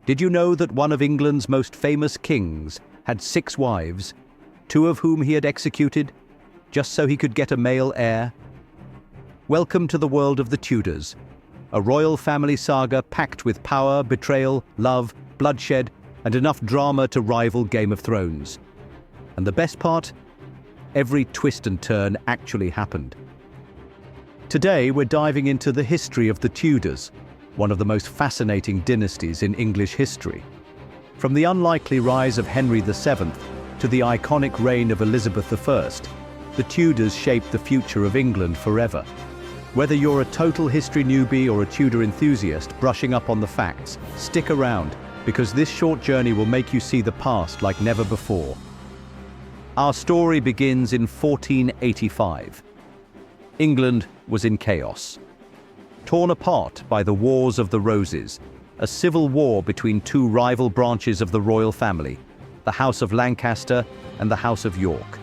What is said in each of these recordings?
Did you know that one of England's most famous kings had 6 wives, 2 of whom he had executed, just so he could get a male heir? Welcome to the world of the Tudors, a royal family saga packed with power, betrayal, love, bloodshed, and enough drama to rival Game of Thrones. And the best part? Every twist and turn actually happened. Today we're diving into the history of the Tudors, one of the most fascinating dynasties in English history. From the unlikely rise of Henry VII to the iconic reign of Elizabeth I, the Tudors shaped the future of England forever. Whether you're a total history newbie or a Tudor enthusiast brushing up on the facts, stick around, because this short journey will make you see the past like never before. Our story begins in 1485. England was in chaos. Torn apart by the Wars of the Roses, a civil war between 2 rival branches of the royal family, the House of Lancaster and the House of York.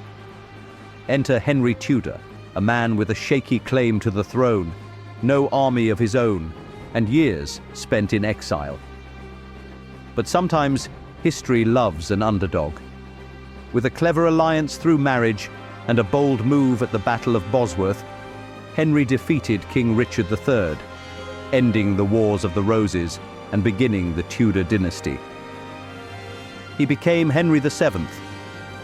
Enter Henry Tudor, a man with a shaky claim to the throne, no army of his own, and years spent in exile. But sometimes history loves an underdog. With a clever alliance through marriage and a bold move at the Battle of Bosworth, Henry defeated King Richard III, ending the Wars of the Roses and beginning the Tudor dynasty. He became Henry VII,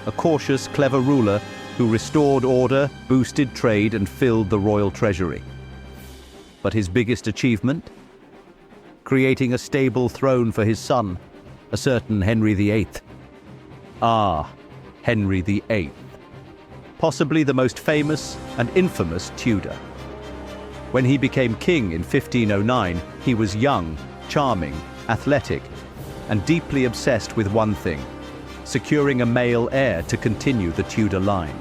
a cautious, clever ruler who restored order, boosted trade, and filled the royal treasury. But his biggest achievement? Creating a stable throne for his son, a certain Henry VIII. Henry VIII. Possibly the most famous and infamous Tudor. When he became king in 1509, he was young, charming, athletic, and deeply obsessed with one thing: securing a male heir to continue the Tudor line.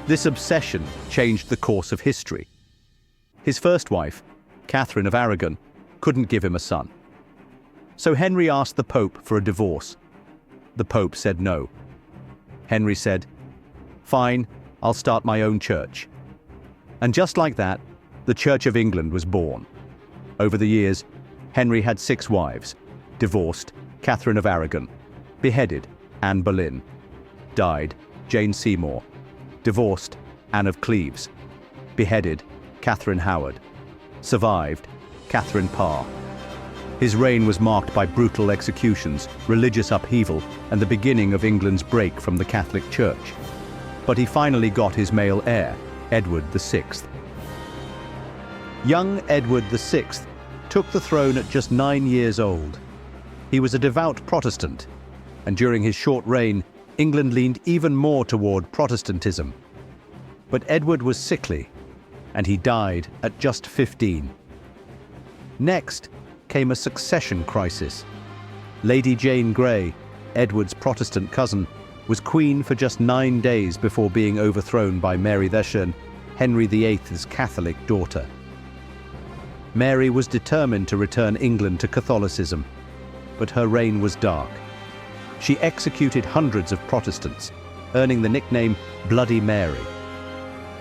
This obsession changed the course of history. His first wife, Catherine of Aragon, couldn't give him a son. So Henry asked the Pope for a divorce. The Pope said no. Henry said, "Fine, I'll start my own church." And just like that, the Church of England was born. Over the years, Henry had 6 wives, divorced Catherine of Aragon, beheaded Anne Boleyn, died Jane Seymour, divorced Anne of Cleves, beheaded Catherine Howard, survived Catherine Parr. His reign was marked by brutal executions, religious upheaval, and the beginning of England's break from the Catholic Church. But he finally got his male heir, Edward VI. Young Edward VI took the throne at just 9 years old. He was a devout Protestant, and during his short reign, England leaned even more toward Protestantism. But Edward was sickly, and he died at just 15. Next came a succession crisis. Lady Jane Grey, Edward's Protestant cousin, was queen for just 9 days before being overthrown by Mary VIII, Henry VIII's Catholic daughter. Mary was determined to return England to Catholicism, but her reign was dark. She executed hundreds of Protestants, earning the nickname Bloody Mary.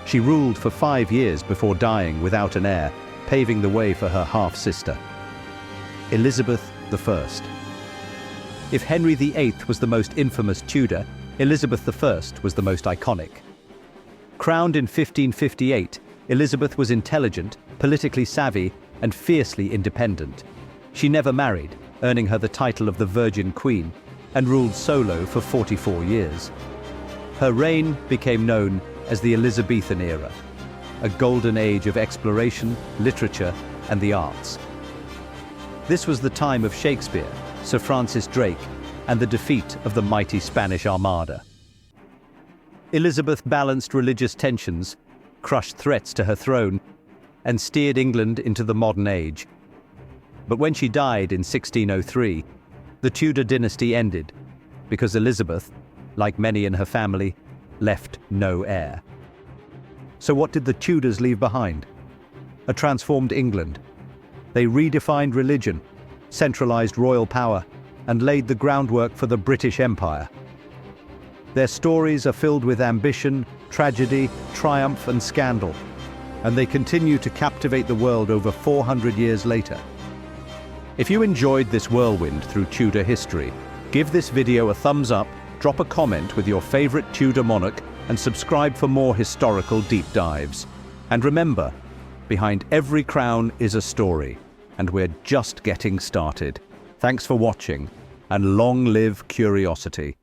She ruled for 5 years before dying without an heir, paving the way for her half-sister, Elizabeth I. If Henry VIII was the most infamous Tudor, Elizabeth I was the most iconic. Crowned in 1558, Elizabeth was intelligent, politically savvy, and fiercely independent. She never married, earning her the title of the Virgin Queen, and ruled solo for 44 years. Her reign became known as the Elizabethan era, a golden age of exploration, literature, and the arts. This was the time of Shakespeare, Sir Francis Drake, and the defeat of the mighty Spanish Armada. Elizabeth balanced religious tensions, crushed threats to her throne, and steered England into the modern age. But when she died in 1603, the Tudor dynasty ended, because Elizabeth, like many in her family, left no heir. So what did the Tudors leave behind? A transformed England. They redefined religion, centralized royal power, and laid the groundwork for the British Empire. Their stories are filled with ambition, tragedy, triumph, and scandal, and they continue to captivate the world over 400 years later. If you enjoyed this whirlwind through Tudor history, give this video a thumbs up, drop a comment with your favorite Tudor monarch, and subscribe for more historical deep dives. And remember, behind every crown is a story, and we're just getting started. Thanks for watching, and long live curiosity.